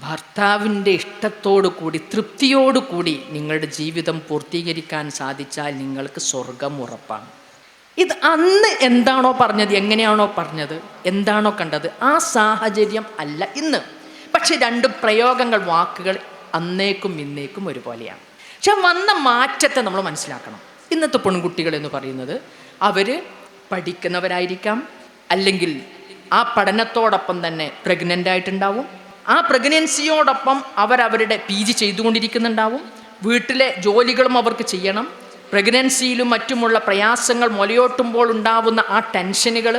ഭർത്താവിൻ്റെ ഇഷ്ടത്തോടു കൂടി തൃപ്തിയോടു കൂടി നിങ്ങളുടെ ജീവിതം പൂർത്തീകരിക്കാൻ സാധിച്ചാൽ നിങ്ങൾക്ക് സ്വർഗം ഉറപ്പാണ്. ഇത് അന്ന് എന്താണോ പറഞ്ഞത്, എങ്ങനെയാണോ പറഞ്ഞത്, എന്താണോ കണ്ടത്, ആ സാഹചര്യം അല്ല ഇന്ന്. പക്ഷെ രണ്ട് പ്രയോഗങ്ങൾ, വാക്കുകൾ അന്നേക്കും ഇന്നേക്കും ഒരുപോലെയാണ്. പക്ഷെ വന്ന മാറ്റത്തെ നമ്മൾ മനസ്സിലാക്കണം. ഇന്നത്തെ പെൺകുട്ടികൾ എന്ന് പറയുന്നത് അവർ പഠിക്കുന്നവരായിരിക്കാം, അല്ലെങ്കിൽ ആ പഠനത്തോടൊപ്പം തന്നെ പ്രഗ്നൻ്റ് ആയിട്ടുണ്ടാവും. ആ പ്രഗ്നൻസിയോടൊപ്പം അവരവരുടെ PG ചെയ്തുകൊണ്ടിരിക്കുന്നുണ്ടാവും. വീട്ടിലെ ജോലികളും അവർക്ക് ചെയ്യണം. പ്രഗ്നൻസിയിലും മറ്റുമുള്ള പ്രയാസങ്ങൾ മുലയോട്ടുമ്പോൾ ഉണ്ടാവുന്ന ആ ടെൻഷനുകൾ,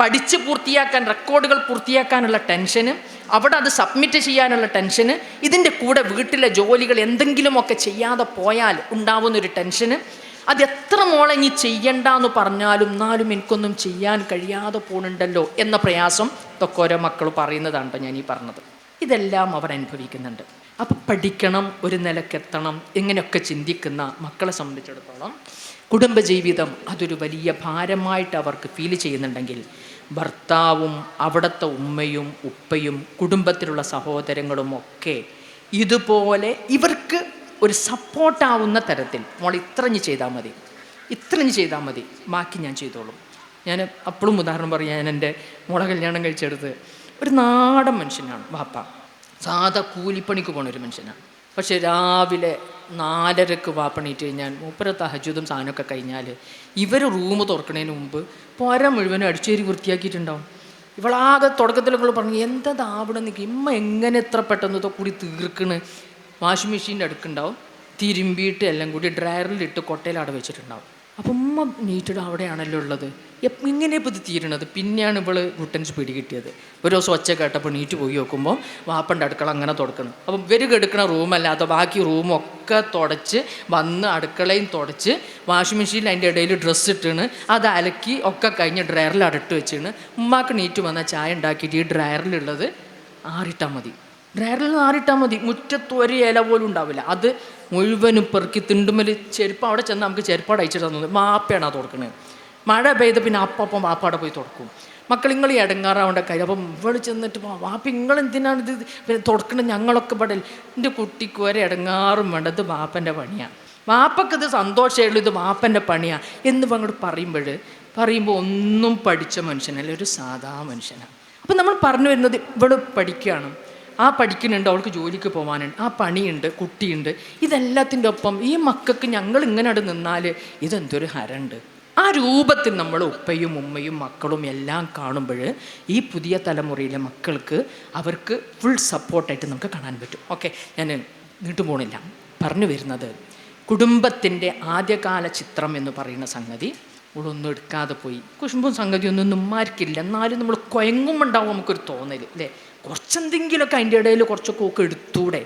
പഠിച്ച് പൂർത്തിയാക്കാൻ, റെക്കോർഡുകൾ പൂർത്തിയാക്കാനുള്ള ടെൻഷന്, അവിടെ അത് സബ്മിറ്റ് ചെയ്യാനുള്ള ടെൻഷന്, ഇതിൻ്റെ കൂടെ വീട്ടിലെ ജോലികൾ എന്തെങ്കിലുമൊക്കെ ചെയ്യാതെ പോയാൽ ഉണ്ടാവുന്നൊരു ടെൻഷന്, അത് എത്ര മോളെ ഇനി ചെയ്യണ്ടെന്ന് പറഞ്ഞാലും എന്നാലും എനിക്കൊന്നും ചെയ്യാൻ കഴിയാതെ പോകുന്നുണ്ടല്ലോ എന്ന പ്രയാസം ഇതൊക്കെ ഓരോ മക്കൾ പറയുന്നതാണ് ഞാൻ ഈ പറഞ്ഞത്. ഇതെല്ലാം അവർ അനുഭവിക്കുന്നുണ്ട്. അപ്പം പഠിക്കണം, ഒരു നിലക്കെത്തണം, ഇങ്ങനെയൊക്കെ ചിന്തിക്കുന്ന മക്കളെ സംബന്ധിച്ചിടത്തോളം കുടുംബജീവിതം അതൊരു വലിയ ഭാരമായിട്ട് അവർക്ക് ഫീൽ ചെയ്യുന്നുണ്ടെങ്കിൽ, ഭർത്താവും അവിടുത്തെ ഉമ്മയും ഉപ്പയും കുടുംബത്തിലുള്ള സഹോദരങ്ങളും ഒക്കെ ഇതുപോലെ ഇവർക്ക് ഒരു സപ്പോർട്ടാവുന്ന തരത്തിൽ, മോൾ ഇത്രഞ്ഞ് ചെയ്താൽ മതി, ഇത്രഞ്ഞ് ചെയ്താൽ മതി, ബാക്കി ഞാൻ ചെയ്തോളും. ഞാൻ അപ്പോഴും ഉദാഹരണം പറയാം. ഞാൻ എൻ്റെ മോളെ കല്യാണം കഴിച്ചെടുത്ത് ഒരു നാടൻ മനുഷ്യനാണ് വാപ്പ. സാധാ കൂലിപ്പണിക്ക് പോണ ഒരു മനുഷ്യനാണ്. പക്ഷേ രാവിലെ 4:30 വാപ്പണീറ്റ് കഴിഞ്ഞാൽ മൂപ്പര തഹജ്ജുദും സാധനമൊക്കെ കഴിഞ്ഞാൽ ഇവർ റൂം തുറക്കുന്നതിന് മുമ്പ് പുര മുഴുവനും അടിച്ചേരി വൃത്തിയാക്കിയിട്ടുണ്ടാവും. ഇവളാകെ തുടക്കത്തിലൊക്കെ പറഞ്ഞു എന്താ ആവണം നിൽക്കുക, ഇമ്മ എങ്ങനെ എത്ര പെട്ടെന്ന് കൂടി തീർക്കണ്. വാഷിംഗ് മെഷീൻ്റെ അടുക്കുണ്ടാവും, തിരുമ്പിയിട്ട് എല്ലാം കൂടി ഡ്രയറിലിട്ട് കൊട്ടയിൽ അവിടെ വെച്ചിട്ടുണ്ടാവും. അപ്പം ഉമ്മ നീറ്റിട്ട് അവിടെയാണല്ലോ ഉള്ളത്, ഇങ്ങനെ ഇപ്പോൾ ഇത് തീരണത്. പിന്നെയാണ് ഇവള് ഗുട്ടൻസ് പിടികിട്ടിയത്. ഒരു ദിവസം ഒച്ച കേട്ടപ്പോൾ നീറ്റ് പോയി നോക്കുമ്പോൾ വാപ്പൻ്റെ അടുക്കള അങ്ങനെ തുടക്കണം. അപ്പം ഇവർ കെടുക്കണ റൂമല്ലാത്ത ബാക്കി റൂമൊക്കെ തുടച്ച് വന്ന് അടുക്കളയും തുടച്ച് വാഷിംഗ് മെഷീനിൽ അതിൻ്റെ ഇടയിൽ ഡ്രസ്സ് ഇട്ടാണ് അത് അലക്കി ഒക്കെ കഴിഞ്ഞ് ഡ്രയറിൽ അടട്ട് വെച്ചാണ്. ഉമ്മാക്ക് നീറ്റ് വന്നാൽ ചായ ഉണ്ടാക്കിയിട്ട് ഈ ഡ്രയറിലുള്ളത് ആറിട്ടാൽ മതി. ഡ്രയറിൽ ആറിട്ടാൽ മതി. മുറ്റത്ത് ഒരു ഇല പോലും ഉണ്ടാവില്ല. അത് മുഴുവനും പെറുക്കി തിണ്ടുമ്മൽ ചെരുപ്പ് അവിടെ ചെന്ന് നമുക്ക് ചെരുപ്പാട് അയച്ചിട്ട് തോന്നുന്നു. വാപ്പയാണ് അത് തുടക്കണത്. മഴ പെയ്ത് പിന്നെ അപ്പം വാപ്പാടെ പോയി തുടക്കും. മക്കൾ നിങ്ങൾ ഈ ഇടങ്ങാറാവേണ്ട കാര്യം. അപ്പം ഇവിടെ ചെന്നിട്ട് വാപ്പ നിങ്ങൾ എന്തിനാണ് ഇത് പിന്നെ തുടക്കണത്, ഞങ്ങളൊക്കെ ഇവിടെ എൻ്റെ കുട്ടിക്ക് ഒരു ഇടങ്ങാറും വേണ്ടത് വാപ്പൻ്റെ പണിയാണ്, വാപ്പക്കിത് സന്തോഷമുള്ളൂ, ഇത് വാപ്പൻ്റെ പണിയാണ് എന്ന് അങ്ങോട്ട് പറയുമ്പോൾ ഒന്നും പഠിച്ച മനുഷ്യനല്ല, ഒരു സാധാ മനുഷ്യനാണ്. അപ്പം നമ്മൾ പറഞ്ഞു വരുന്നത് ഇവിടെ പഠിക്കുകയാണ്, ആ പഠിക്കുന്നുണ്ട്, അവൾക്ക് ജോലിക്ക് പോകാനുണ്ട്, ആ പണിയുണ്ട്, കുട്ടിയുണ്ട്. ഇതെല്ലാത്തിൻ്റെ ഒപ്പം ഈ മക്കൾക്ക് ഞങ്ങൾ ഇങ്ങനെ അവിടെ നിന്നാൽ ഇതെന്തൊരു ഹരമുണ്ട്. ആ രൂപത്തിൽ നമ്മൾ ഉപ്പയും ഉമ്മയും മക്കളും എല്ലാം കാണുമ്പോൾ ഈ പുതിയ തലമുറയിലെ മക്കൾക്ക് അവർക്ക് ഫുൾ സപ്പോർട്ടായിട്ട് നമുക്ക് കാണാൻ പറ്റും. ഓക്കെ, ഞാൻ നീട്ടുപോണില്ല. പറഞ്ഞു വരുന്നത് കുടുംബത്തിൻ്റെ ആദ്യകാല ചിത്രം എന്ന് പറയുന്ന സംഗതി നമ്മളൊന്നും എടുക്കാതെ പോയി. കുശുമ്പും സംഗതി ഒന്നും ഉമ്മാർക്കില്ല, എന്നാലും നമ്മൾ കൊയങ്ങുമ്പോണ്ടാവും നമുക്കൊരു തോന്നൽ അല്ലേ, കുറച്ചെന്തെങ്കിലുമൊക്കെ അതിൻ്റെ ഇടയിൽ കുറച്ചൊക്കെ എടുത്തൂടെ.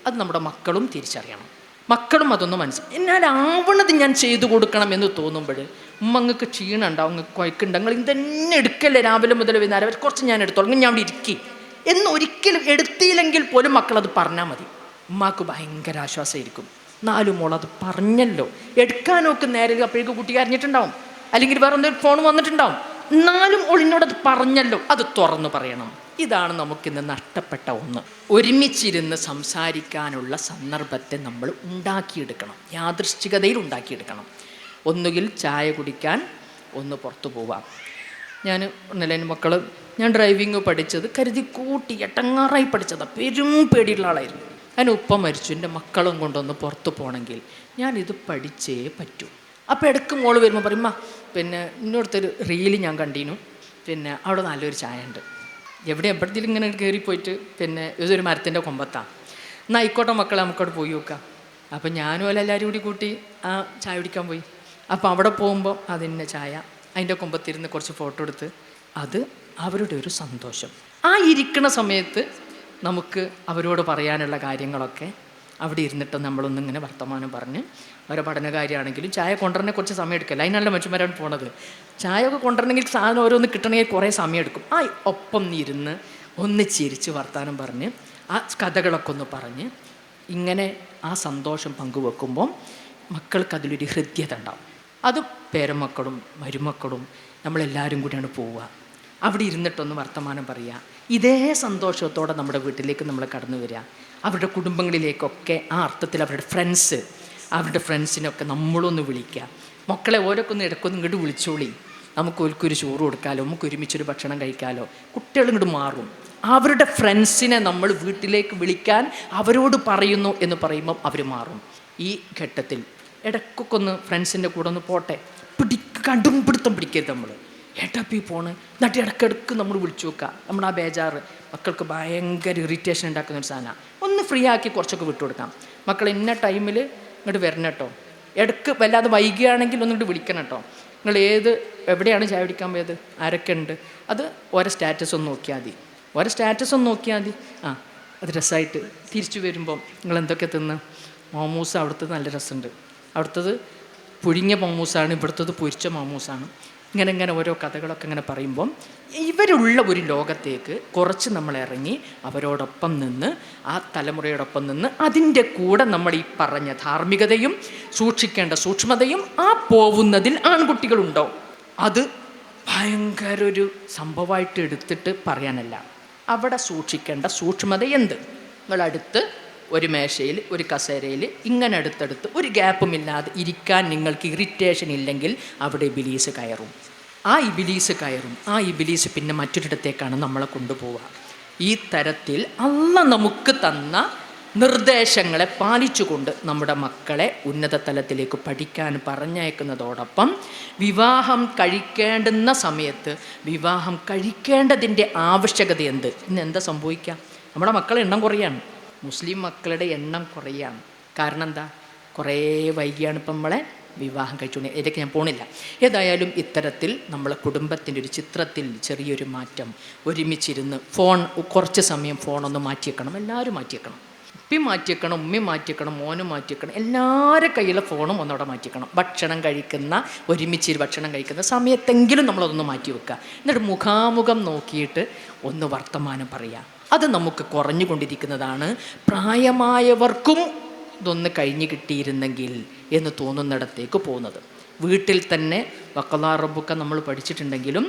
അത് നമ്മുടെ മക്കളും തിരിച്ചറിയണം, മക്കളും അതൊന്നും എന്നാൽ ആവണത് ഞാൻ ചെയ്തു കൊടുക്കണം എന്ന് തോന്നുമ്പോൾ ഉമ്മങ്ങൾക്ക് ക്ഷീണം ഉണ്ടാവും, നിങ്ങൾക്ക് കുഴക്കുണ്ട്, നിങ്ങൾ ഇതന്നെ എടുക്കല്ലേ രാവിലെ മുതൽ വൈകുന്നേരം കുറച്ച് ഞാൻ എടുത്തോളൂ, ഞാൻ അവിടെ ഇരിക്കി എന്ന് ഒരിക്കലും എടുത്തില്ലെങ്കിൽ പോലും മക്കളത് പറഞ്ഞാൽ മതി. ഉമ്മാക്ക് ഭയങ്കര ആശ്വാസമായിരിക്കും. 4 മോളത് പറഞ്ഞല്ലോ, എടുക്കാനൊക്കെ നേരെ അപ്പോഴേക്ക് കുട്ടി അറിഞ്ഞിട്ടുണ്ടാവും, അല്ലെങ്കിൽ വേറെ എന്തെങ്കിലും ഫോൺ വന്നിട്ടുണ്ടാവും, എന്നാലും ഒളിനോടത് പറഞ്ഞല്ലോ, അത് തുറന്നു പറയണം. ഇതാണ് നമുക്കിന്ന് നഷ്ടപ്പെട്ട ഒന്ന്. ഒരുമിച്ചിരുന്ന് സംസാരിക്കാനുള്ള സന്ദർഭത്തെ നമ്മൾ ഉണ്ടാക്കിയെടുക്കണം, യാദൃശ്ചികതയിൽ ഉണ്ടാക്കിയെടുക്കണം. ഒന്നുകിൽ ചായ കുടിക്കാൻ, ഒന്ന് പുറത്തു പോവാം. ഞാൻ ഒന്നല്ല എൻ്റെ മക്കൾ, ഞാൻ ഡ്രൈവിങ് പഠിച്ചത് കരുതി കൂട്ടി എട്ടങ്ങാറായി പഠിച്ചതാണ്, പെരും പേടിയുള്ള ആളായിരുന്നു. അതിന് ഉപ്പ മരിച്ചു, എൻ്റെ മക്കളും കൊണ്ടൊന്ന് പുറത്ത് പോകണമെങ്കിൽ ഞാനിത് പഠിച്ചേ പറ്റൂ. അപ്പോൾ ഇടയ്ക്ക് മോള് വരുമ്പോൾ പറയുമ്പോൾ പിന്നെ ഇന്നോടത്തൊരു റീല് ഞാൻ കണ്ടീനു, പിന്നെ അവിടെ നല്ലൊരു ചായ ഉണ്ട്, എപ്പോഴത്തേലും ഇങ്ങനെ കയറിപ്പോയിട്ട് പിന്നെ ഇതൊരു മരത്തിൻ്റെ കൊമ്പത്താണ്, എന്നാൽ ആയിക്കോട്ടെ മക്കളെ നമുക്കവിടെ പോയി നോക്കാം. അപ്പം ഞാനും അല്ല എല്ലാവരും കൂട്ടി ആ ചായ കുടിക്കാൻ പോയി. അപ്പോൾ അവിടെ പോകുമ്പോൾ അതിൻ്റെ ചായ, അതിൻ്റെ കൊമ്പത്തിരുന്ന് കുറച്ച് ഫോട്ടോ എടുത്ത്, അത് അവരുടെ ഒരു സന്തോഷം. ആ ഇരിക്കുന്ന സമയത്ത് നമുക്ക് അവരോട് പറയാനുള്ള കാര്യങ്ങളൊക്കെ അവിടെ ഇരുന്നിട്ട് നമ്മളൊന്നിങ്ങനെ വർത്തമാനം പറഞ്ഞ്, അവരുടെ പഠനകാര്യമാണെങ്കിലും ചായ കൊണ്ടുവരണേ കുറച്ച് സമയം എടുക്കില്ല, അതിനുള്ള മനുഷ്യന്മാരാണ് പോണത്. ചായ ഒക്കെ കൊണ്ടുവരണമെങ്കിൽ സാധനം ഓരോന്ന് കിട്ടണമെങ്കിൽ കുറേ സമയം എടുക്കും. ആ ഒപ്പം ഇരുന്ന് ഒന്ന് ചിരിച്ച് വർത്തമാനം പറഞ്ഞ് ആ കഥകളൊക്കെ ഒന്ന് പറഞ്ഞ് ഇങ്ങനെ ആ സന്തോഷം പങ്കുവെക്കുമ്പം മക്കൾക്ക് അതിലൊരു ഹൃദ്യത ഉണ്ടാവും. അത് പേരമക്കളും മരുമക്കളും നമ്മളെല്ലാവരും കൂടിയാണ് പോവുക. അവിടെ ഇരുന്നിട്ടൊന്ന് വർത്തമാനം പറയുക, ഇതേ സന്തോഷത്തോടെ നമ്മുടെ വീട്ടിലേക്ക് നമ്മൾ കടന്നു വരിക. അവരുടെ കുടുംബങ്ങളിലേക്കൊക്കെ ആ അർത്ഥത്തിൽ അവരുടെ ഫ്രണ്ട്സിനൊക്കെ നമ്മളൊന്ന് വിളിക്കുക. മക്കളെ ഓരോക്കെ ഒന്ന് ഇടയ്ക്കൊന്ന് ഇങ്ങോട്ട് വിളിച്ചോളി, നമുക്ക് ഓൽക്കൊരു ചോറ് കൊടുക്കാലോ, നമുക്ക് ഒരുമിച്ചൊരു ഭക്ഷണം കഴിക്കാലോ. കുട്ടികൾ ഇങ്ങോട്ട് മാറും. അവരുടെ ഫ്രണ്ട്സിനെ നമ്മൾ വീട്ടിലേക്ക് വിളിക്കാൻ അവരോട് പറയുന്നു എന്ന് പറയുമ്പം അവർ മാറും. ഈ ഘട്ടത്തിൽ ഇടയ്ക്കൊക്കെ ഒന്ന് ഫ്രണ്ട്സിൻ്റെ കൂടെ ഒന്ന് പോട്ടെ. കണ്ടും പിടുത്തം പിടിക്കരുത്. നമ്മൾ ഏട്ടാപ്പി പോണ് എന്നിട്ട് ഇടയ്ക്കിടയ്ക്ക് നമ്മൾ വിളിച്ചു നോക്കുക. നമ്മുടെ ആ ബേജാറ് മക്കൾക്ക് ഭയങ്കര ഇറിറ്റേഷൻ ഉണ്ടാക്കുന്ന ഒരു സാധനമാണ്. ഒന്ന് ഫ്രീ ആക്കി കുറച്ചൊക്കെ വിട്ടു കൊടുക്കാം. മക്കൾ ഇന്ന ടൈമിൽ ഇങ്ങോട്ട് വരണം കേട്ടോ, ഇടയ്ക്ക് വല്ലാതെ വൈകുകയാണെങ്കിൽ ഒന്നിങ്ങോട്ട് വിളിക്കണം കേട്ടോ, നിങ്ങൾ എവിടെയാണ് ചായ പിടിക്കാൻ പോയത്, ആരൊക്കെ ഉണ്ട്, അത് ഓരോ സ്റ്റാറ്റസ് ഒന്ന് നോക്കിയാൽ മതി. അത് രസമായിട്ട് തിരിച്ചു വരുമ്പം നിങ്ങൾ എന്തൊക്കെ തിന്ന്, മോമൂസ് അവിടുത്തത് നല്ല രസമുണ്ട്, അവിടുത്തത് പുഴുങ്ങിയ മോമൂസാണ്, ഇവിടുത്തത് പൊരിച്ച മോമൂസാണ്. ഇങ്ങനെ ഓരോ കഥകളൊക്കെ ഇങ്ങനെ പറയുമ്പം ഇവരുള്ള ഒരു ലോകത്തേക്ക് കുറച്ച് നമ്മൾ ഇറങ്ങി അവരോടൊപ്പം നിന്ന്, ആ തലമുറയോടൊപ്പം നിന്ന്, അതിൻ്റെ കൂടെ നമ്മൾ ഈ പറഞ്ഞ ധാർമ്മികതയും സൂക്ഷിക്കേണ്ട സൂക്ഷ്മതയും ആ പോകുന്നതിൽ ആൺകുട്ടികളുണ്ടോ അത് ഭയങ്കര ഒരു സംഭവമായിട്ട് എടുത്തിട്ട് പറയാനല്ല. അവിടെ സൂക്ഷിക്കേണ്ട സൂക്ഷ്മത എന്ത്? നിങ്ങളടുത്ത് ഒരു മേശയിൽ ഒരു കസേരയിൽ ഇങ്ങനെ അടുത്തടുത്ത് ഒരു ഗ്യാപ്പുമില്ലാതെ ഇരിക്കാൻ നിങ്ങൾക്ക് ഇറിറ്റേഷൻ ഇല്ലെങ്കിൽ അവിടെ ഇബിലീസ് കയറും. ആ ഇബിലീസ് പിന്നെ മറ്റൊരിടത്തേക്കാണ് നമ്മളെ കൊണ്ടുപോവുക. ഈ തരത്തിൽ അല്ലാഹ് നമുക്ക് തന്ന നിർദ്ദേശങ്ങളെ പാലിച്ചുകൊണ്ട് നമ്മുടെ മക്കളെ ഉന്നത തലത്തിലേക്ക് പഠിക്കാൻ പറഞ്ഞയക്കുന്നതോടൊപ്പം വിവാഹം കഴിക്കേണ്ടുന്ന സമയത്ത് വിവാഹം കഴിക്കേണ്ടതിൻ്റെ ആവശ്യകത എന്ത്? ഇന്ന് എന്താ സംഭവിക്കുക? നമ്മുടെ മക്കളുടെ എണ്ണം കുറയാണ്, മുസ്ലിം മക്കളുടെ എണ്ണം കുറയാണ്. കാരണം എന്താ? കുറേ വൈകിയാണ് ഇപ്പം നമ്മളെ വിവാഹം കഴിച്ചുകൊണ്ട്. ഇതൊക്കെ ഞാൻ പോണില്ല. ഏതായാലും ഇത്തരത്തിൽ നമ്മളെ കുടുംബത്തിൻ്റെ ഒരു ചിത്രത്തിൽ ചെറിയൊരു മാറ്റം, ഒരുമിച്ചിരുന്ന് കുറച്ച് സമയം ഫോണൊന്ന് മാറ്റിയേക്കണം. എല്ലാവരും മാറ്റിയേക്കണം. ഉപ്പയും മാറ്റിയേക്കണം, ഉമ്മയും മാറ്റിയേക്കണം, മോനും മാറ്റിയേക്കണം. എല്ലാവരുടെ കയ്യിലെ ഫോണും ഒന്നവിടെ മാറ്റിയേക്കണം. ഒരുമിച്ച് ഭക്ഷണം കഴിക്കുന്ന സമയത്തെങ്കിലും നമ്മളതൊന്ന് മാറ്റി വെക്കുക. എന്നിട്ട് മുഖാമുഖം നോക്കിയിട്ട് ഒന്ന് വർത്തമാനം പറയുക. അത് നമുക്ക് കുറഞ്ഞുകൊണ്ടിരിക്കുന്നതാണ്. പ്രായമായവർക്കും ഇതൊന്ന് കഴിഞ്ഞു കിട്ടിയിരുന്നെങ്കിൽ എന്ന് തോന്നുന്നിടത്തേക്ക് പോകുന്നത്. വീട്ടിൽ തന്നെ വഖലാ റബ്ബുക നമ്മൾ പഠിച്ചിട്ടുണ്ടെങ്കിലും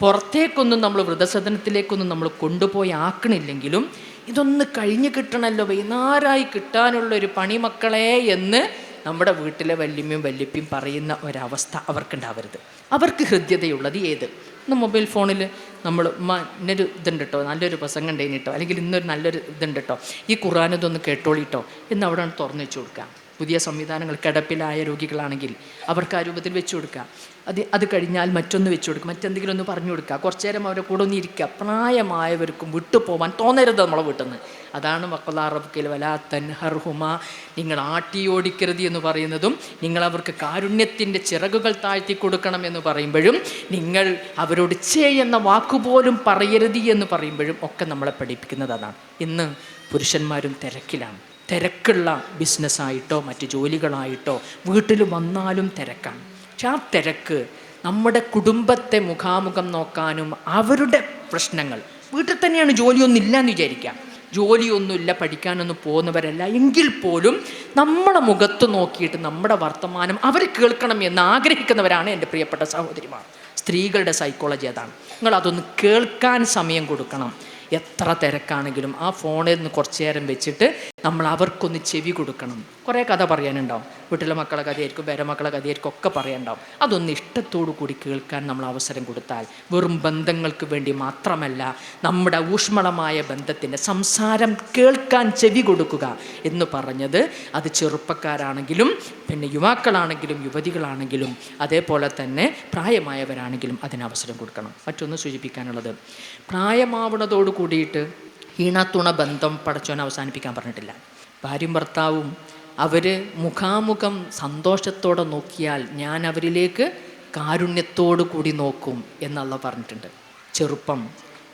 പുറത്തേക്കൊന്നും നമ്മൾ വൃദ്ധസദനത്തിലേക്കൊന്നും നമ്മൾ കൊണ്ടുപോയി ആക്കണില്ലെങ്കിലും ഇതൊന്ന് കഴിഞ്ഞു കിട്ടണമല്ലോ, വൈകുന്നേരമായി കിട്ടാനുള്ളൊരു പണി മക്കളെ എന്ന് നമ്മുടെ വീട്ടിലെ വല്യമ്മയും വല്യപ്പയും പറയുന്ന ഒരവസ്ഥ അവർക്കുണ്ടാവരുത്. അവർക്ക് ഹൃദ്യതയുള്ളത് ഏത്? ഇന്ന് മൊബൈൽ ഫോണിൽ നമ്മൾ ഇന്നൊരു ഇതുണ്ട് കേട്ടോ, നല്ലൊരു പ്രസംഗം ഉണ്ടായിന് കേട്ടോ, അല്ലെങ്കിൽ ഇന്നൊരു നല്ലൊരു ഇതുണ്ട് കേട്ടോ, ഈ ഖുർആൻ ഇതൊന്ന് കേട്ടോളിട്ടോ എന്ന് അവിടെ തുറന്നു വെച്ച് കൊടുക്കുക. പുതിയ സംവിധാനങ്ങൾ, കിടപ്പിലായ രോഗികളാണെങ്കിൽ അവർക്ക് ആ രൂപത്തിൽ വെച്ച് കൊടുക്കുക. അത് കഴിഞ്ഞാൽ മറ്റൊന്ന് വെച്ച് കൊടുക്കുക, മറ്റെന്തെങ്കിലും ഒന്ന് പറഞ്ഞു കൊടുക്കുക. കുറച്ചു നേരം അവരെ കൂടെ ഒന്ന് ഇരിക്കുക. പ്രായമായവർക്കും വിട്ടുപോകാൻ തോന്നരുത് നമ്മളെ വീട്ടിൽ നിന്ന്. അതാണ് വഖലാ റബ്ബുക വലാ തൻഹർഹുമ, നിങ്ങൾ ആട്ടിയോടിക്കരുത് എന്ന് പറയുന്നതും നിങ്ങൾ അവർക്ക് കാരുണ്യത്തിൻ്റെ ചിറകുകൾ താഴ്ത്തി കൊടുക്കണം എന്ന് പറയുമ്പോഴും നിങ്ങൾ അവരോട് ചെയ്യുന്ന വാക്കുപോലും പറയരുത് എന്ന് പറയുമ്പോഴും ഒക്കെ നമ്മളെ പഠിപ്പിക്കുന്നത് അതാണ്. ഇന്ന് പുരുഷന്മാരും തിരക്കുള്ള ബിസിനസ്സായിട്ടോ മറ്റ് ജോലികളായിട്ടോ വീട്ടിൽ വന്നാലും തിരക്കാണ്. പക്ഷെ ആ തിരക്ക് നമ്മുടെ കുടുംബത്തെ മുഖാമുഖം നോക്കാനും അവരുടെ പ്രശ്നങ്ങൾ, വീട്ടിൽ തന്നെയാണ് ജോലിയൊന്നും ഇല്ലയെന്ന് വിചാരിക്കാം, ജോലിയൊന്നുമില്ല, പഠിക്കാനൊന്നും പോകുന്നവരല്ല എങ്കിൽ പോലും നമ്മളെ മുഖത്ത് നോക്കിയിട്ട് നമ്മുടെ വർത്തമാനം അവർ കേൾക്കണം എന്ന് ആഗ്രഹിക്കുന്നവരാണ് എൻ്റെ പ്രിയപ്പെട്ട സഹോദരിമാർ. സ്ത്രീകളുടെ സൈക്കോളജി അതാണ്. നിങ്ങളതൊന്ന് കേൾക്കാൻ സമയം കൊടുക്കണം. എത്ര തിരക്കാണെങ്കിലും ആ ഫോണിൽ നിന്ന് കുറച്ചു നേരം വെച്ചിട്ട് നമ്മൾ അവർക്കൊന്ന് ചെവി കൊടുക്കണം. കുറേ കഥ പറയാനുണ്ടാവും, വീട്ടിലെ മക്കളെ കഥയായിരിക്കും, വേറെ മക്കളെ കഥയായിരിക്കും, ഒക്കെ പറയാനുണ്ടാവും. അതൊന്ന് ഇഷ്ടത്തോടു കൂടി കേൾക്കാൻ നമ്മൾ അവസരം കൊടുത്താൽ വെറും ബന്ധങ്ങൾക്ക് വേണ്ടി മാത്രമല്ല, നമ്മുടെ ഊഷ്മളമായ ബന്ധത്തിൻ്റെ സംസാരം കേൾക്കാൻ ചെവി കൊടുക്കുക എന്ന് പറഞ്ഞത് അത് ചെറുപ്പക്കാരാണെങ്കിലും പിന്നെ യുവാക്കളാണെങ്കിലും യുവതികളാണെങ്കിലും അതേപോലെ തന്നെ പ്രായമായവരാണെങ്കിലും അതിനവസരം കൊടുക്കണം. മറ്റൊന്ന് സൂചിപ്പിക്കാനുള്ളത്, പ്രായമാവുന്നതോട് കൂടിയിട്ട് ഈണത്തുണ ബന്ധം പടച്ചോൻ അവസാനിപ്പിക്കാൻ പറഞ്ഞിട്ടില്ല. ഭാര്യയും ഭർത്താവും അവർ മുഖാമുഖം സന്തോഷത്തോടെ നോക്കിയാൽ ഞാൻ അവരിലേക്ക് കാരുണ്യത്തോടു കൂടി നോക്കും എന്നല്ല പറഞ്ഞിട്ടുണ്ട്. ചെറുപ്പം,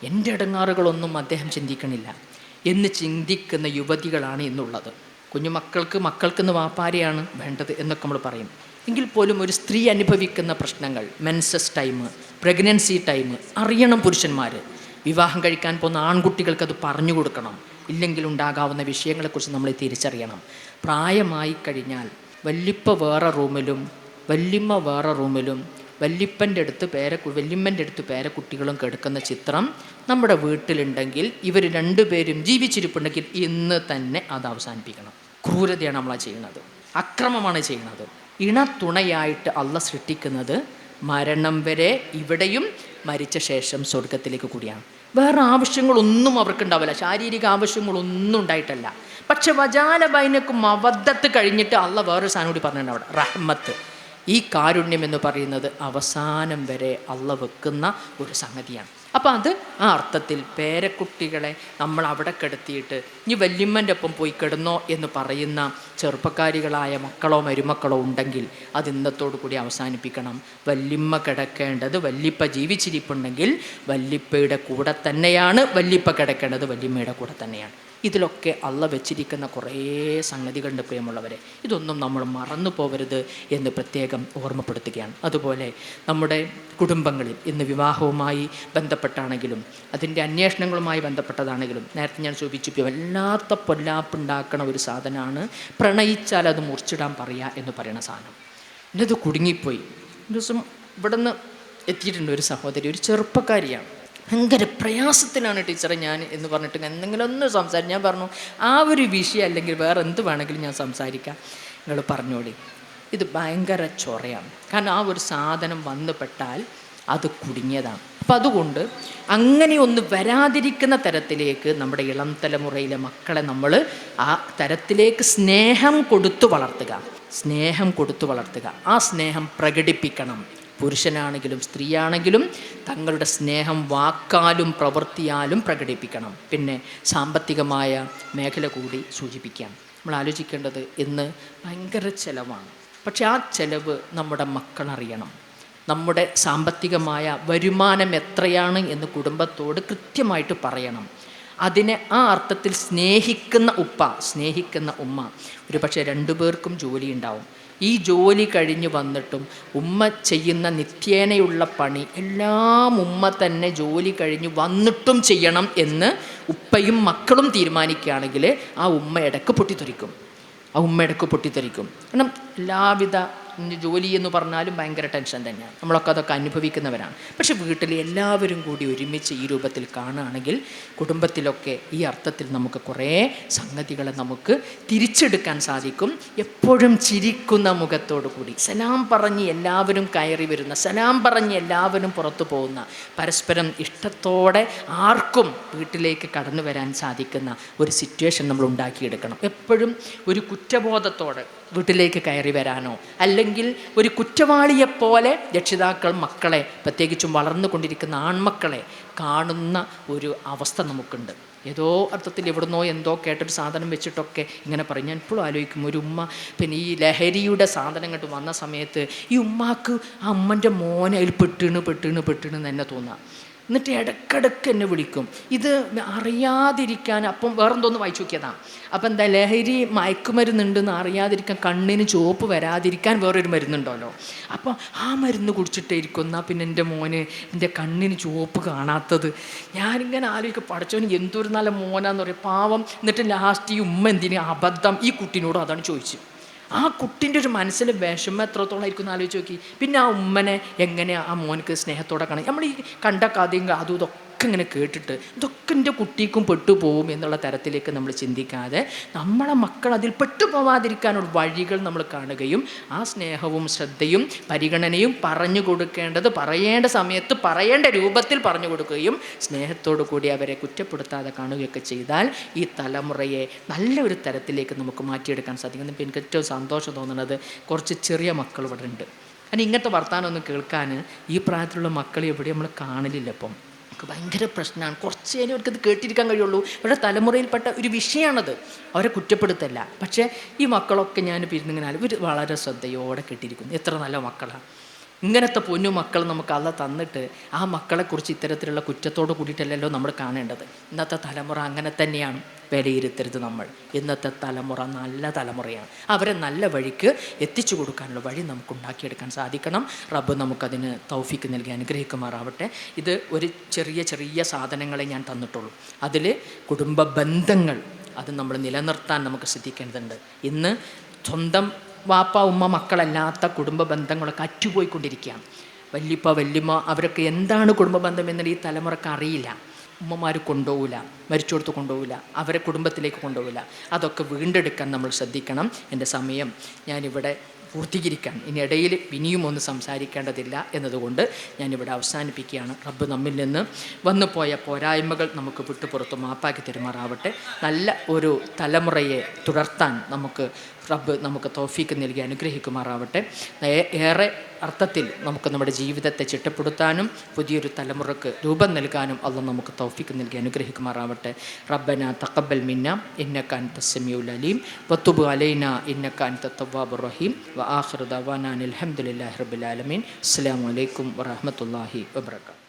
എൻ്റെ ഇടങ്ങാറുകളൊന്നും അദ്ദേഹം ചിന്തിക്കണില്ല എന്ന് ചിന്തിക്കുന്ന യുവതികളാണ് ഇന്നുള്ളത്. മക്കൾക്കെന്ന് വാപ്പാരെയാണ് വേണ്ടത് എന്നൊക്കെ നമ്മൾ പറയും. എങ്കിൽ പോലും ഒരു സ്ത്രീ അനുഭവിക്കുന്ന പ്രശ്നങ്ങൾ, മെൻസസ് ടൈം, പ്രഗ്നൻസി ടൈം അറിയണം പുരുഷന്മാർ. വിവാഹം കഴിക്കാൻ പോകുന്ന ആൺകുട്ടികൾക്ക് അത് പറഞ്ഞു കൊടുക്കണം. ഇല്ലെങ്കിൽ ഉണ്ടാകാവുന്ന വിഷയങ്ങളെക്കുറിച്ച് നമ്മൾ തിരിച്ചറിയണം. പ്രായമായി കഴിഞ്ഞാൽ വല്യപ്പ വേറെ റൂമിലും വല്യമ്മ വേറെ റൂമിലും വല്യപ്പൻ്റെ അടുത്ത് വല്യമ്മൻ്റെ അടുത്ത് പേരക്കുട്ടികളും കിടക്കുന്ന ചിത്രം നമ്മുടെ വീട്ടിലുണ്ടെങ്കിൽ ഇവർ രണ്ടുപേരും ജീവിച്ചിരിപ്പുണ്ടെങ്കിൽ ഇന്ന് തന്നെ അത് അവസാനിപ്പിക്കണം. ക്രൂരതയാണ് നമ്മളാ ചെയ്യുന്നത്, അക്രമമാണ് ചെയ്യുന്നത്. ഇണത്തുണയായിട്ട് അള്ളാഹ് സൃഷ്ടിക്കുന്നത് മരണം വരെ ഇവിടെയും മരിച്ച ശേഷം സ്വർഗത്തിലേക്ക് കൂടിയാണ്. വേറെ ആവശ്യങ്ങളൊന്നും അവർക്കുണ്ടാവില്ല, ശാരീരിക ആവശ്യങ്ങളൊന്നും ഉണ്ടായിട്ടല്ല. പക്ഷെ വജാല ബൈനക്കും മവദ്ദത്ത് കഴിഞ്ഞിട്ട് അള്ളാഹ് വേറൊരു സാധനം കൂടി പറഞ്ഞിട്ടുണ്ട് അവിടെ, റഹ്മത്ത്. ഈ കാരുണ്യം എന്ന് പറയുന്നത് അവസാനം വരെ അള്ളാഹ് വെക്കുന്ന ഒരു സംഗതിയാണ്. അപ്പോൾ അത് ആ അർത്ഥത്തിൽ പേരക്കുട്ടികളെ നമ്മൾ അവിടെ കിടത്തിയിട്ട് ഇനി വല്യമ്മൻ്റെ ഒപ്പം പോയി കിടന്നോ എന്ന് പറയുന്ന ചെറുപ്പക്കാരികളായ മക്കളോ മരുമക്കളോ ഉണ്ടെങ്കിൽ അത് ഇന്നത്തോടു കൂടി അവസാനിപ്പിക്കണം. വല്യമ്മ കിടക്കേണ്ടത്, വല്യപ്പ ജീവിച്ചിരിപ്പുണ്ടെങ്കിൽ വല്യപ്പയുടെ കൂടെ തന്നെയാണ്, വല്യപ്പ കിടക്കേണ്ടത് വല്യമ്മയുടെ കൂടെ തന്നെയാണ്. ഇതിലൊക്കെ അള്ളാഹ് വെച്ചിരിക്കുന്ന കുറേ സംഗതികളുണ്ട് പ്രിയമുള്ളവരെ. ഇതൊന്നും നമ്മൾ മറന്നു പോകരുത് എന്ന് പ്രത്യേകം ഓർമ്മപ്പെടുത്തുകയാണ്. അതുപോലെ നമ്മുടെ കുടുംബങ്ങളിൽ ഇന്ന് വിവാഹവുമായി ബന്ധപ്പെട്ടാണെങ്കിലും അതിൻ്റെ അന്വേഷണങ്ങളുമായി ബന്ധപ്പെട്ടതാണെങ്കിലും നേരത്തെ ഞാൻ സൂചിപ്പിച്ചു, വല്ലാത്ത പൊല്ലാപ്പുണ്ടാക്കണ ഒരു സാധനമാണ് പ്രണയിച്ചാൽ അത് മുറിച്ചിടാൻ പറയുക എന്ന് പറയുന്ന സാധനം. ഇന്നത് കുടുങ്ങിപ്പോയി. ഒരു ദിവസം ഇവിടെ നിന്ന് എത്തിയിട്ടുണ്ട് ഒരു സഹോദരി, ഒരു ചെറുപ്പക്കാരിയാണ്. ഭയങ്കര പ്രയാസത്തിലാണ് ടീച്ചറെ ഞാൻ എന്ന് പറഞ്ഞിട്ട് എന്തെങ്കിലും ഒന്ന് സംസാരിക്കും. ഞാൻ പറഞ്ഞു ആ ഒരു വിഷയം അല്ലെങ്കിൽ വേറെ എന്ത് വേണമെങ്കിലും ഞാൻ സംസാരിക്കാം, നിങ്ങൾ പറഞ്ഞോളി. ഇത് ഭയങ്കര ചൊറയാണ്. കാരണം ആ ഒരു സാധനം വന്നു പെട്ടാൽ അത് കുടുങ്ങിയതാണ്. അപ്പം അതുകൊണ്ട് അങ്ങനെ ഒന്ന് വരാതിരിക്കുന്ന തരത്തിലേക്ക് നമ്മുടെ ഇളം തലമുറയിലെ മക്കളെ നമ്മൾ ആ തരത്തിലേക്ക് സ്നേഹം കൊടുത്തു വളർത്തുക, ആ സ്നേഹം പ്രകടിപ്പിക്കണം. പുരുഷനാണെങ്കിലും സ്ത്രീയാണെങ്കിലും തങ്ങളുടെ സ്നേഹം വാക്കാലും പ്രവൃത്തിയാലും പ്രകടിപ്പിക്കണം. പിന്നെ സാമ്പത്തികമായ മേഖല കൂടി സൂചിപ്പിക്കാം. നമ്മൾ ആലോചിക്കേണ്ടത് ഇന്ന് ഭയങ്കര ചിലവാണ്. പക്ഷെ ആ ചിലവ് നമ്മുടെ മക്കളറിയണം. നമ്മുടെ സാമ്പത്തികമായ വരുമാനം എത്രയാണ് എന്ന് കുടുംബത്തോട് കൃത്യമായിട്ട് പറയണം. അതിനെ ആ അർത്ഥത്തിൽ സ്നേഹിക്കുന്ന ഉമ്മ ഒരു പക്ഷേ രണ്ടുപേർക്കും ജോലി ഉണ്ടാവും. ഈ ജോലി കഴിഞ്ഞ് വന്നിട്ടും ഉമ്മ ചെയ്യുന്ന നിത്യേനയുള്ള പണി എല്ലാം ഉമ്മ തന്നെ ജോലി കഴിഞ്ഞ് വന്നിട്ടും ചെയ്യണം എന്ന് ഉപ്പയും മക്കളും തീരുമാനിക്കുകയാണെങ്കിൽ ആ ഉമ്മ ഇടയ്ക്ക് പൊട്ടിത്തെറിക്കും. കാരണം എല്ലാവിധ ജോലി എന്ന് പറഞ്ഞാലും ഭയങ്കര ടെൻഷൻ തന്നെയാണ്. നമ്മളൊക്കെ അതൊക്കെ അനുഭവിക്കുന്നവരാണ്. പക്ഷെ വീട്ടിൽ എല്ലാവരും കൂടി ഒരുമിച്ച് ഈ രൂപത്തിൽ കാണുകയാണെങ്കിൽ കുടുംബത്തിലൊക്കെ ഈ അർത്ഥത്തിൽ നമുക്ക് കുറേ സംഗതികളെ നമുക്ക് തിരിച്ചെടുക്കാൻ സാധിക്കും. എപ്പോഴും ചിരിക്കുന്ന മുഖത്തോടു കൂടി സലാം പറഞ്ഞ് എല്ലാവരും കയറി വരുന്ന, സലാം പറഞ്ഞ് എല്ലാവരും പുറത്തു പോകുന്ന, പരസ്പരം ഇഷ്ടത്തോടെ ആർക്കും വീട്ടിലേക്ക് കടന്നു വരാൻ സാധിക്കുന്ന ഒരു സിറ്റുവേഷൻ നമ്മൾ ഉണ്ടാക്കിയെടുക്കണം. എപ്പോഴും ഒരു കുറ്റബോധത്തോടെ വീട്ടിലേക്ക് കയറി വരാനോ അല്ലെങ്കിൽ ഒരു കുറ്റവാളിയെപ്പോലെ രക്ഷിതാക്കൾ മക്കളെ, പ്രത്യേകിച്ചും വളർന്നുകൊണ്ടിരിക്കുന്ന ആൺമക്കളെ കാണുന്ന ഒരു അവസ്ഥ നമുക്കുണ്ട്. ഏതോ അർത്ഥത്തിൽ എവിടുന്നോ എന്തോ കേട്ടൊരു സാധനം വെച്ചിട്ടൊക്കെ ഇങ്ങനെ പറയും. ഞാൻ ഇപ്പോഴും ആലോചിക്കും, ഒരു ഉമ്മ പിന്നെ ഈ ലഹരിയുടെ സാധനം കണ്ട് വന്ന സമയത്ത് ഈ ഉമ്മാക്ക് ആ അമ്മൻ്റെ മോനെ അതിൽ പെട്ടിണ് തന്നെ തോന്നുക. എന്നിട്ട് ഇടയ്ക്കിടയ്ക്ക് എന്നെ വിളിക്കും. ഇത് അറിയാതിരിക്കാൻ, അപ്പം വേറെന്തോന്ന് വായിച്ചു നോക്കിയതാണ്. അപ്പം എന്താ, ലഹരി മയക്കുമരുന്നുണ്ടെന്ന് അറിയാതിരിക്കാൻ, കണ്ണിന് ചുവപ്പ് വരാതിരിക്കാൻ വേറൊരു മരുന്നുണ്ടല്ലോ. അപ്പോൾ ആ മരുന്ന് കുടിച്ചിട്ടായിരിക്കും എന്നാൽ പിന്നെ എൻ്റെ മോന് എൻ്റെ കണ്ണിന് ചുവപ്പ് കാണാത്തത്. ഞാനിങ്ങനെ ആലോചിക്കും, പഠിച്ചവന് എന്തൊരു നല്ല മോനാന്ന് പറയും, പാവം. എന്നിട്ട് ലാസ്റ്റ് ഈ ഉമ്മ എന്തിനു അബദ്ധം ഈ കുട്ടീനോട് അതാണ് ചോദിച്ചു. ആ കുട്ടീൻ്റെ ഒരു മനസ്സിൽ വിഷമം എത്രത്തോളം ആയിരിക്കും എന്ന് ആലോചിച്ച് നോക്കി. പിന്നെ ആ ഉമ്മനെ എങ്ങനെ ആ മോനക്ക് സ്നേഹത്തോടെ കാണാം. നമ്മൾ ഈ കണ്ട കഥയും അതും ഇതൊക്കെ ഇങ്ങനെ കേട്ടിട്ട് ഇതൊക്കെ എൻ്റെ കുട്ടിക്കും പെട്ടുപോകും എന്നുള്ള തരത്തിലേക്ക് നമ്മൾ ചിന്തിക്കാതെ നമ്മളെ മക്കൾ അതിൽ പെട്ടുപോകാതിരിക്കാനുള്ള വഴികൾ നമ്മൾ കാണുകയും ആ സ്നേഹവും ശ്രദ്ധയും പരിഗണനയും പറഞ്ഞു കൊടുക്കേണ്ടത് പറയേണ്ട സമയത്ത് പറയേണ്ട രൂപത്തിൽ പറഞ്ഞു കൊടുക്കുകയും സ്നേഹത്തോടു കൂടി അവരെ കുറ്റപ്പെടുത്താതെ കാണുകയൊക്കെ ചെയ്താൽ ഈ തലമുറയെ നല്ലൊരു തരത്തിലേക്ക് നമുക്ക് മാറ്റിയെടുക്കാൻ സാധിക്കും. ഇപ്പം എനിക്ക് ഏറ്റവും സന്തോഷം തോന്നുന്നത് കുറച്ച് ചെറിയ മക്കൾ ഇവിടെ ഉണ്ട്. അതിന് ഇങ്ങനത്തെ വർത്താനമൊന്നും കേൾക്കാൻ ഈ പ്രായത്തിലുള്ള മക്കളെ എവിടെ നമ്മൾ കാണലില്ല. ഇപ്പം ഭയങ്കര പ്രശ്നമാണ്. കുറച്ച് നേരം അവർക്കത് കേട്ടിരിക്കാൻ കഴിയുള്ളൂ. ഇവിടെ തലമുറയിൽപ്പെട്ട ഒരു വിഷയമാണത്. അവരെ കുറ്റപ്പെടുത്തല്ല. പക്ഷേ ഈ മക്കളൊക്കെ ഞാൻ പിരിഞ്ഞിങ്ങനെ ഇവർ വളരെ ശ്രദ്ധയോടെ കേട്ടിരിക്കുന്നു. എത്ര നല്ല മക്കളാണ്. ഇങ്ങനത്തെ പൊന്നു മക്കൾ നമുക്ക് അള്ളാഹ് തന്നിട്ട് ആ മക്കളെക്കുറിച്ച് ഇത്തരത്തിലുള്ള കുറ്റത്തോട് കൂടിയിട്ടല്ലല്ലോ നമ്മൾ കാണേണ്ടത്. ഇന്നത്തെ തലമുറ അങ്ങനെ തന്നെയാണ്. വിലയിരുത്തരുത് നമ്മൾ. ഇന്നത്തെ തലമുറ നല്ല തലമുറയാണ്. അവരെ നല്ല വഴിക്ക് എത്തിച്ചു കൊടുക്കാനുള്ള വഴി നമുക്ക് ഉണ്ടാക്കിയെടുക്കാൻ സാധിക്കണം. റബ്ബ് നമുക്കതിന് തൗഫീക്ക് നൽകി അനുഗ്രഹിക്കുമാറാവട്ടെ. ഇത് ഒരു ചെറിയ സാധനങ്ങളെ ഞാൻ തന്നിട്ടുള്ളൂ. അതിൽ കുടുംബ ബന്ധങ്ങൾ അത് നമ്മൾ നിലനിർത്താൻ നമുക്ക് ശ്രദ്ധിക്കേണ്ടതുണ്ട്. ഇന്ന് സ്വന്തം വാപ്പ ഉമ്മ മക്കളല്ലാത്ത കുടുംബ ബന്ധങ്ങളൊക്കെ അറ്റുപോയിക്കൊണ്ടിരിക്കുകയാണ്. വല്യപ്പ വല്യമ്മ അവരൊക്കെ എന്താണ് കുടുംബ ബന്ധം എന്നുള്ള ഈ തലമുറക്ക് അറിയില്ല. ഉമ്മമാർ കൊണ്ടുപോകില്ല, മരിച്ചു കൊടുത്ത് കൊണ്ടുപോകില്ല, അവരെ കുടുംബത്തിലേക്ക് കൊണ്ടുപോകില്ല. അതൊക്കെ വീണ്ടെടുക്കാൻ നമ്മൾ ശ്രദ്ധിക്കണം. എൻ്റെ സമയം ഞാനിവിടെ പൂർത്തീകരിക്കാൻ, ഇനി ഇടയിൽ ഇനിയും ഒന്ന് സംസാരിക്കേണ്ടതില്ല എന്നതുകൊണ്ട് ഞാനിവിടെ അവസാനിപ്പിക്കുകയാണ്. റബ്ബ് നമ്മിൽ നിന്ന് വന്നു പോയ പോരായ്മകൾ നമുക്ക് വിട്ടുപുറത്ത് മാപ്പാക്കി തരുമാറാവട്ടെ. നല്ല ഒരു തലമുറയെ തുടർത്താൻ റബ്ബ് നമുക്ക് തൗഫീക്ക് നൽകി അനുഗ്രഹിക്കുമാറാവട്ടെ. ഏറെ അർത്ഥത്തിൽ നമുക്ക് നമ്മുടെ ജീവിതത്തെ ചിട്ടപ്പെടുത്താനും പുതിയൊരു തലമുറക്ക് രൂപം നൽകാനും അള്ളാഹ് നമുക്ക് തൗഫീക്ക് നൽകി അനുഗ്രഹിക്കുമാറാവട്ടെ. റബ്ബന തഖബ്ബൽ മിന്ന ഇന്നക അൻതസ് സമീഉൽ അലീം വതുബ് അലൈനാ ഇന്നക അൻതത് തവ്വാബുർ റഹീം വആഖിറു ദഅവാനാ അൽഹംദുലില്ലാഹി റബ്ബിൽ ആലമീൻ. അസ്സലാമു അലൈക്കും വറഹ്മത്തുള്ളാഹി വബറകാതുഹു.